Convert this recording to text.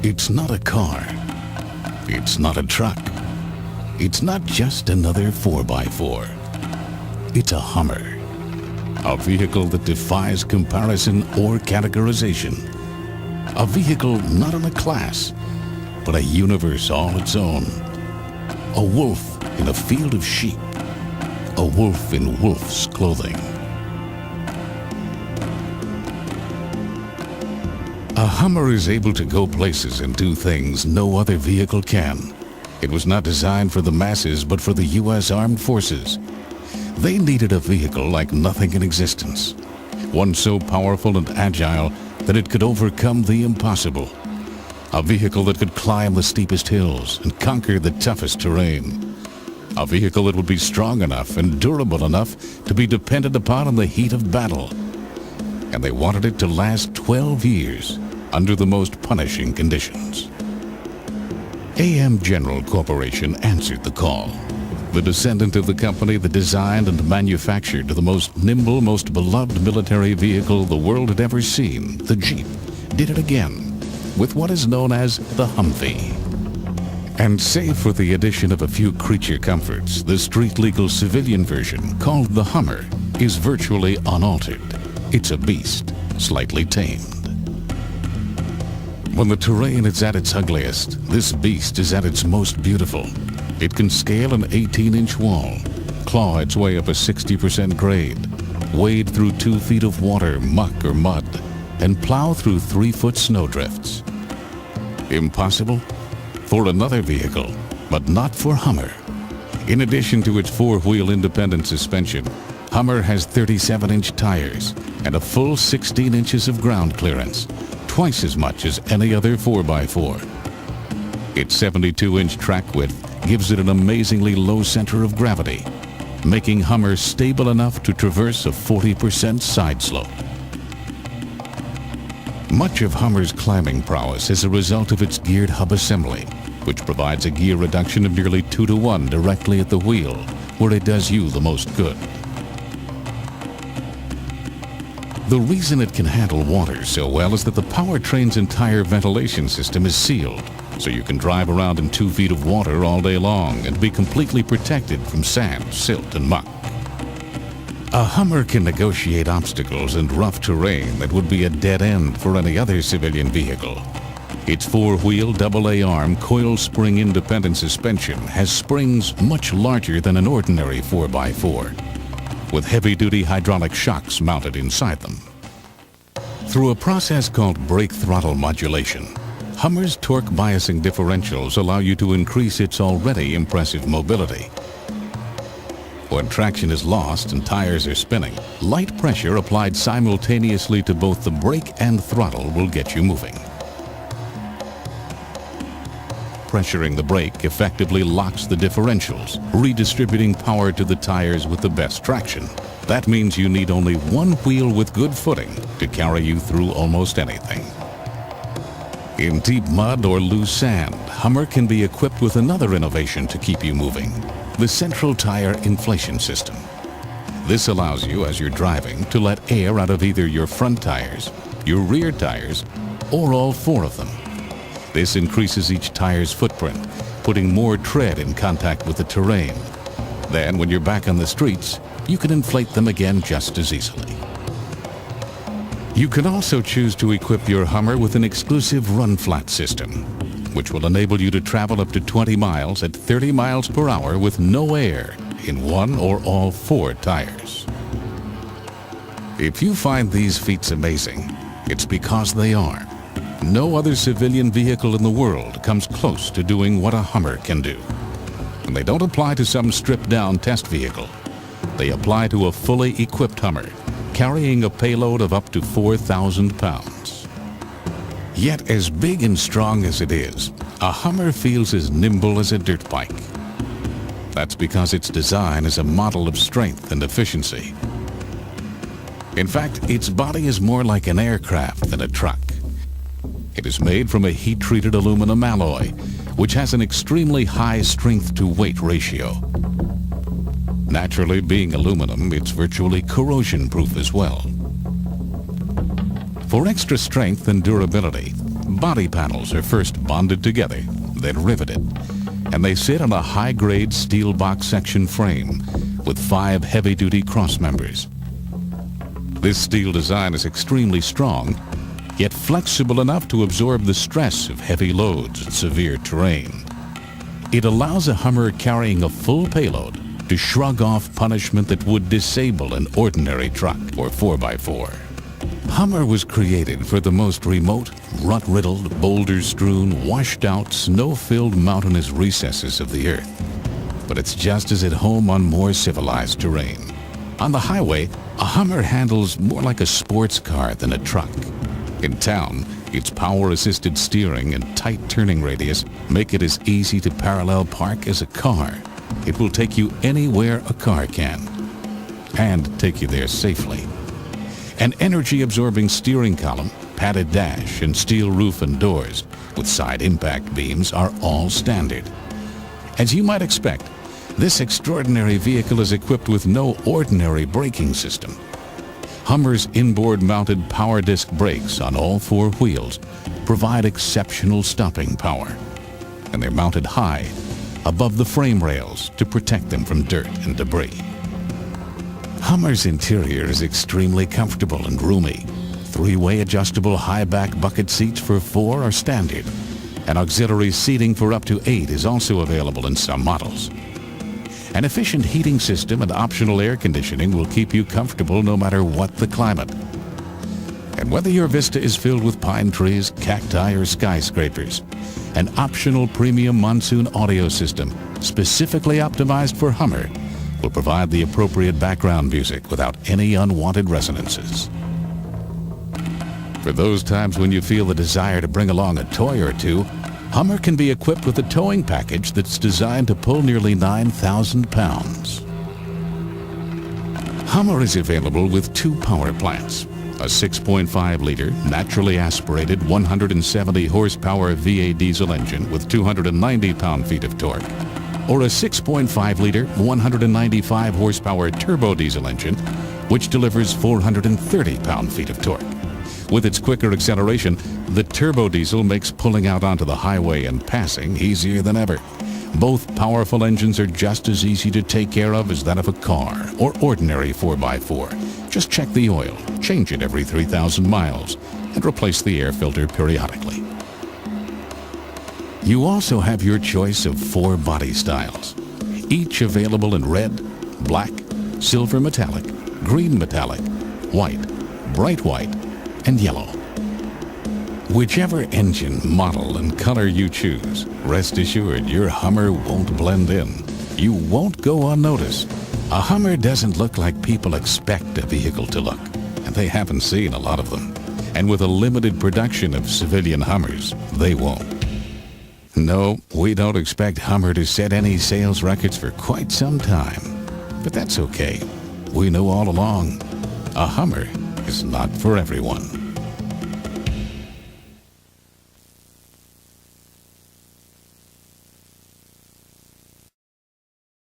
It's not a car. It's not a truck. It's not just another 4x4. It's a Hummer. A vehicle that defies comparison or categorization. A vehicle not in a class, but a universe all its own. A wolf in a field of sheep. A wolf in wolf's clothing. A Hummer is able to go places and do things no other vehicle can. It was not designed for the masses, but for the U.S. Armed Forces. They needed a vehicle like nothing in existence. One so powerful and agile that it could overcome the impossible. A vehicle that could climb the steepest hills and conquer the toughest terrain. A vehicle that would be strong enough and durable enough to be depended upon in the heat of battle. And they wanted it to last 12 years under the most punishing conditions. AM General Corporation answered the call. The descendant of the company that designed and manufactured the most nimble, most beloved military vehicle the world had ever seen, the Jeep, did it again with what is known as the Humvee. And save for the addition of a few creature comforts, the street-legal civilian version, called the Hummer, is virtually unaltered. It's a beast, slightly tamed. When the terrain is at its ugliest, this beast is at its most beautiful. It can scale an 18-inch wall, claw its way up a 60% grade, wade through 2 feet of water, muck or mud, and plow through 3-foot snowdrifts. Impossible? For another vehicle, but not for Hummer. In addition to its 4-wheel independent suspension, Hummer has 37-inch tires and a full 16 inches of ground clearance, twice as much as any other 4x4. Its 72-inch track width gives it an amazingly low center of gravity, making Hummer stable enough to traverse a 40% side slope. Much of Hummer's climbing prowess is a result of its geared hub assembly, which provides a gear reduction of nearly 2-to-1 directly at the wheel, where it does you the most good. The reason it can handle water so well is that the powertrain's entire ventilation system is sealed, so you can drive around in 2 feet of water all day long and be completely protected from sand, silt, and muck. A Hummer can negotiate obstacles and rough terrain that would be a dead end for any other civilian vehicle. Its 4-wheel AA arm coil spring independent suspension has springs much larger than an ordinary 4x4. With heavy-duty hydraulic shocks mounted inside them. Through a process called brake throttle modulation, Hummer's torque biasing differentials allow you to increase its already impressive mobility. When traction is lost and tires are spinning, light pressure applied simultaneously to both the brake and throttle will get you moving. Pressuring the brake effectively locks the differentials, redistributing power to the tires with the best traction. That means you need only one wheel with good footing to carry you through almost anything. In deep mud or loose sand, Hummer can be equipped with another innovation to keep you moving, the central tire inflation system. This allows you, as you're driving, to let air out of either your front tires, your rear tires, or all 4 of them. This increases each tire's footprint, putting more tread in contact with the terrain. Then, when you're back on the streets, you can inflate them again just as easily. You can also choose to equip your Hummer with an exclusive run-flat system, which will enable you to travel up to 20 miles at 30 miles per hour with no air in 1 or all 4 tires. If you find these feats amazing, it's because they are. No other civilian vehicle in the world comes close to doing what a Hummer can do. And they don't apply to some stripped-down test vehicle. They apply to a fully equipped Hummer, carrying a payload of up to 4,000 pounds. Yet as big and strong as it is, a Hummer feels as nimble as a dirt bike. That's because its design is a model of strength and efficiency. In fact, its body is more like an aircraft than a truck. It is made from a heat-treated aluminum alloy, which has an extremely high strength-to-weight ratio. Naturally, being aluminum, it's virtually corrosion-proof as well. For extra strength and durability, body panels are first bonded together, then riveted, and they sit on a high-grade steel box section frame with 5 heavy-duty cross members. This steel design is extremely strong, yet flexible enough to absorb the stress of heavy loads and severe terrain. It allows a Hummer carrying a full payload to shrug off punishment that would disable an ordinary truck or 4x4. Hummer was created for the most remote, rut-riddled, boulder-strewn, washed-out, snow-filled mountainous recesses of the earth. But it's just as at home on more civilized terrain. On the highway, a Hummer handles more like a sports car than a truck. In town, its power-assisted steering and tight turning radius make it as easy to parallel park as a car. It will take you anywhere a car can, and take you there safely. An energy-absorbing steering column, padded dash, and steel roof and doors with side impact beams are all standard. As you might expect, this extraordinary vehicle is equipped with no ordinary braking system. Hummer's inboard-mounted power disc brakes on all 4 wheels provide exceptional stopping power, and they're mounted high above the frame rails to protect them from dirt and debris. Hummer's interior is extremely comfortable and roomy. 3-way adjustable high-back bucket seats for 4 are standard, and auxiliary seating for up to 8 is also available in some models. An efficient heating system and optional air conditioning will keep you comfortable no matter what the climate. And whether your vista is filled with pine trees, cacti, or skyscrapers, an optional premium monsoon audio system specifically optimized for Hummer will provide the appropriate background music without any unwanted resonances. For those times when you feel the desire to bring along a toy or two, Hummer can be equipped with a towing package that's designed to pull nearly 9,000 pounds. Hummer is available with 2 power plants, a 6.5-liter naturally aspirated 170 horsepower V8 diesel engine with 290 pound-feet of torque, or a 6.5-liter 195 horsepower turbo diesel engine which delivers 430 pound-feet of torque. With its quicker acceleration, the turbo diesel makes pulling out onto the highway and passing easier than ever. Both powerful engines are just as easy to take care of as that of a car or ordinary 4x4. Just check the oil, change it every 3,000 miles, and replace the air filter periodically. You also have your choice of 4 body styles, each available in red, black, silver metallic, green metallic, white, bright white, and yellow. Whichever engine, model, and color you choose, rest assured your Hummer won't blend in. You won't go unnoticed. A Hummer doesn't look like people expect a vehicle to look, and they haven't seen a lot of them. And with a limited production of civilian Hummers, they won't. No, we don't expect Hummer to set any sales records for quite some time. But that's okay. We know all along, a Hummer is not for everyone.